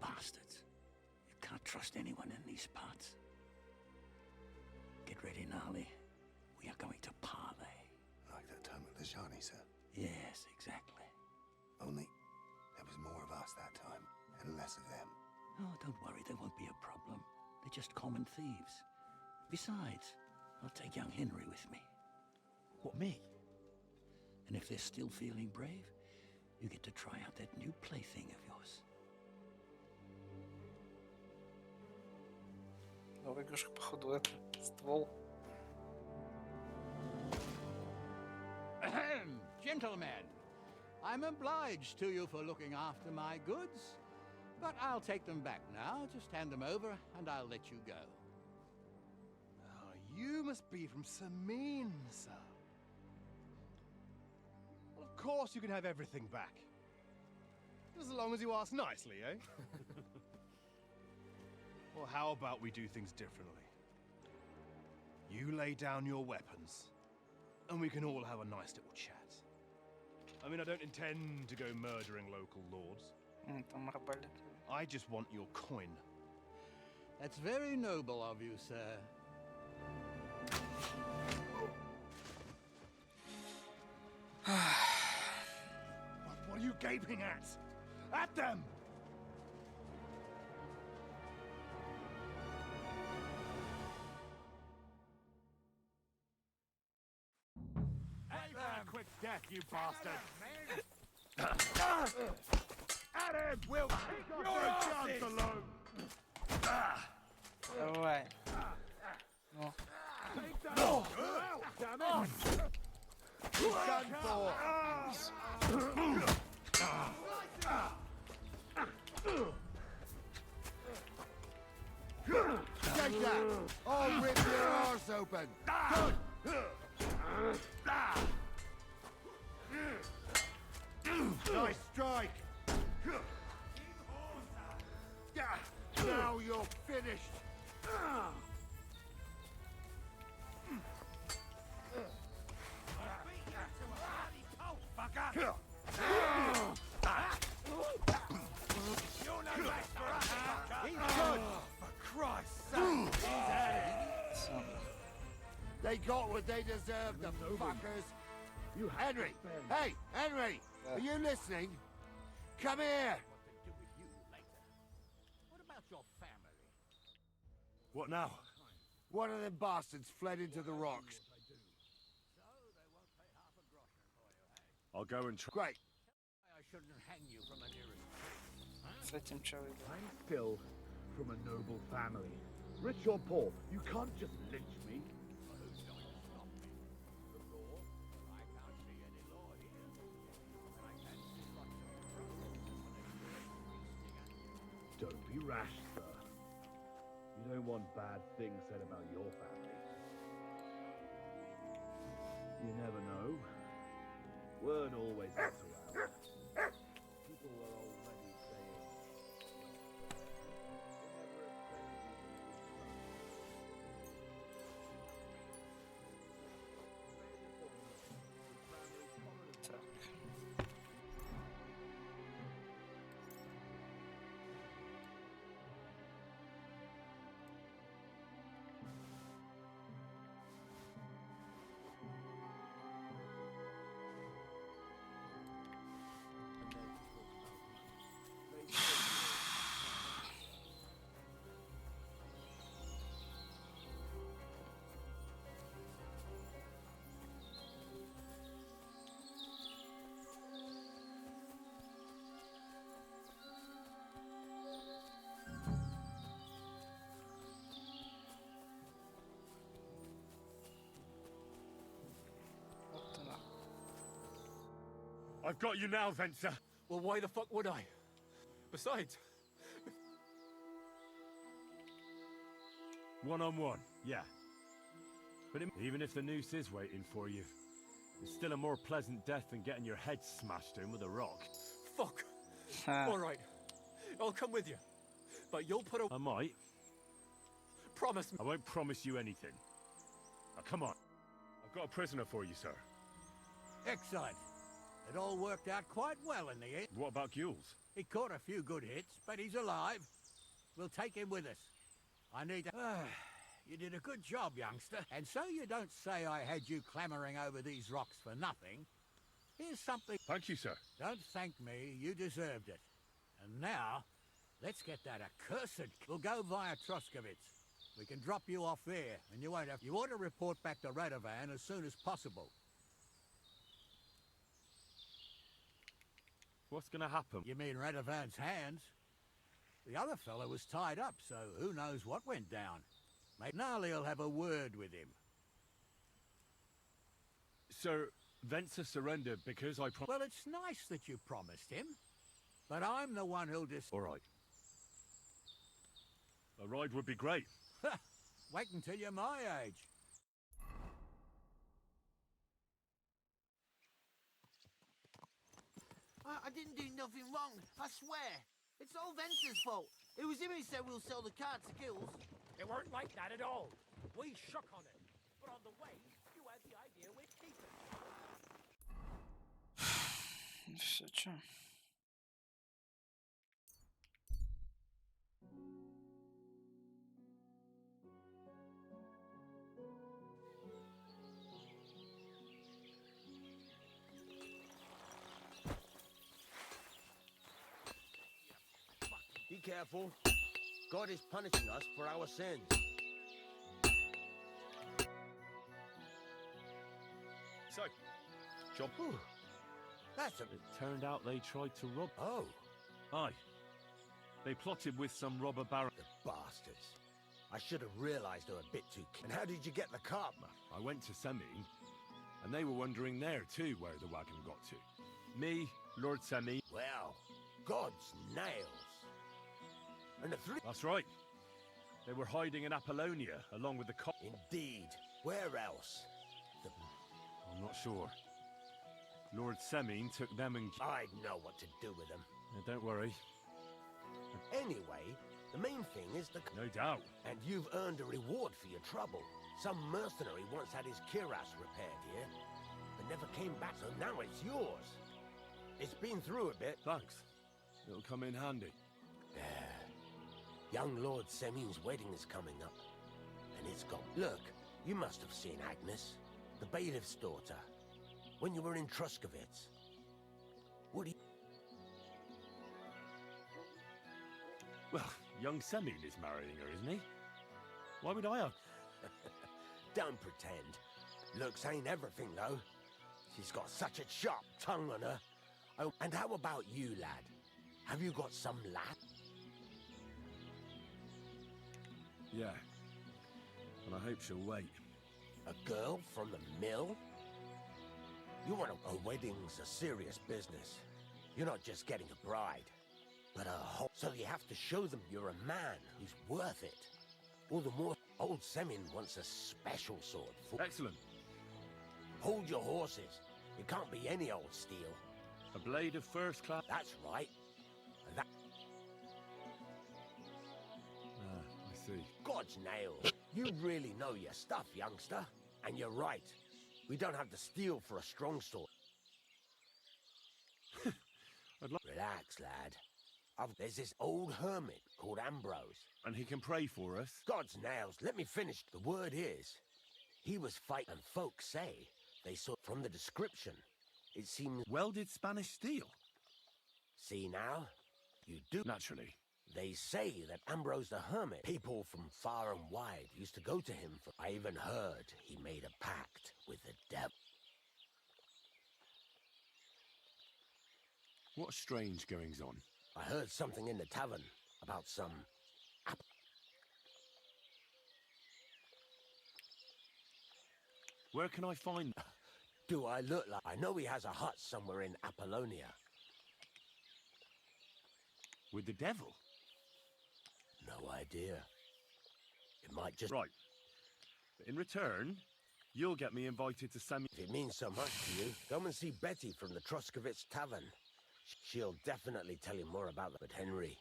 Bastards. You can't trust anyone in these parts. Get ready, Gnarly. We are going to parley. Like that time at the Shani, sir. Yes, exactly. Only there was more of us that time, and less of them. Oh, don't worry, there won't be a problem. They're just common thieves. Besides, I'll take young Henry with me. What, me? And if they're still feeling brave, you get to try out that new plaything of yours. Новая игрушка, походу, это ствол. Ahem, gentlemen, I'm obliged to you for looking after my goods, but I'll take them back now. Just hand them over, and I'll let you go. Oh, you must be from Samin, sir. Well, of course you can have everything back. Just as long as you ask nicely, eh? Well, how about we do things differently? You lay down your weapons, and we can all have a nice little chat. I mean, I don't intend to go murdering local lords. Там арбалет. I just want your coin. That's very noble of you, sir. What are you gaping at? At them! Quick death, you bastard! At him! We'll kick your chance alone! Давай. Ну. No! Damn it! Done for! Take that! I'll rip your arse open! Nice strike! Now you're finished! They got what they deserved, the fuckers! Henry! Hey, Henry! Are you listening? Come here! What about your family? What now? One of them bastards fled into the rocks. I'll go and try. Great. I shouldn't hang you from the nearest tree. С этим человеком. I'm still from a noble family. Rich or poor, you can't just lynch me. Who's going to stop me? The law? I can't see any law here. And I can't see much of a problem when Don't be rash, sir. You don't want bad things said about your family. You never know. Word always gets around. People are already saying, Так. I've got you now, Venser. Well, why the fuck would I? Besides, One-on-one, yeah. But even if the noose is waiting for you, it's still a more pleasant death than getting your head smashed in with a rock. fuck. All right, I'll come with you, but you'll put a. I might. Promise me. I won't promise you anything. Now, come on. I've got a prisoner for you, sir. Excellent. It all worked out quite well in the end. What about Gules? He caught a few good hits, but he's alive. We'll take him with us. I need to... you did a good job, youngster. And so you don't say I had you clambering over these rocks for nothing. Here's something... Thank you, sir. Don't thank me. You deserved it. And now, let's get that accursed... We'll go via Troskovitz. We can drop you off there, and you won't have... You ought to report back to Radovan as soon as possible. What's gonna happen? You mean Radovan's hands? The other fellow was tied up, so who knows what went down. Maybe Gnarly'll have a word with him. Sir, Venser surrendered because I Well, it's nice that you promised him, but I'm the one who'll All right. A ride would be great. Wait until you're my age. I didn't do nothing wrong, I swear. It's all Venser's fault. It was him who said we'll sell the car to Gills. It weren't like that at all. We shook on it. But on the way, you had the idea we'd keep it. Все, чё? Be careful. God is punishing us for our sins. So, job. That's a... It turned out they tried to rob. Oh. Aye. They plotted with some robber baron. The bastards. I should have realized they were a bit too... And how did you get the cart? I went to Semine, and they were wondering there too where the wagon got to. Me, Lord Semine. Well, God's nails. And the three... That's right. They were hiding in Apollonia, along with the cop. Indeed. Where else? I'm not sure. Lord Semine took them and... I know what to do with them. Don't worry. Anyway, the main thing is the... No doubt. And you've earned a reward for your trouble. Some mercenary once had his cuirass repaired here, but never came back, so now it's yours. It's been through a bit. Thanks. It'll come in handy. Young Lord Semine's wedding is coming up, and it's gone. Look, you must have seen Agnes, the bailiff's daughter, when you were in Troskovitz. Would he... Well, young Semine is marrying her, isn't he? Why would I have... Don't pretend. Looks ain't everything, though. She's got such a sharp tongue on her. Oh, and how about you, lad? Have you got some lad? Yeah. And I hope she'll wait. A girl from the mill? You want a wedding's a serious business. You're not just getting a bride, but a whole... So you have to show them you're a man who's worth it. All the more, old Semine wants a special sword. Excellent. Hold your horses. It can't be any old steel. A blade of first class. That's right. And that... I see. God's nails. You really know your stuff, youngster. And you're right. We don't have the steel for a strong sword. Relax, lad. There's this old hermit called Ambrose. And he can pray for us? God's nails, let me finish. The word is, he was fighting, and folks say they saw from the description. It seems... Welded Spanish steel? See now? You do... Naturally. They say that Ambrose the Hermit, people from far and wide used to go to him for... I even heard he made a pact with the devil. What strange goings on? I heard something in the tavern about some... Where can I find... do I look like? I know he has a hut somewhere in Apollonia. With the devil? No idea. It might just... Right. But in return, you'll get me invited to send me... If it means so much to you, come and see Betty from the Truscovitz Tavern. She'll definitely tell you more about that. But Henry,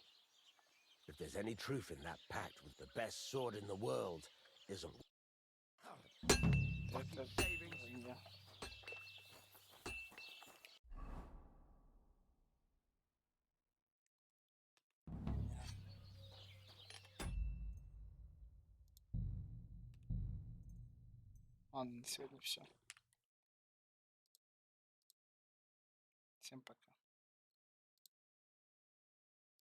if there's any truth in that pact with the best sword in the world, isn't... Это я. Ладно, на сегодня все. Всем пока.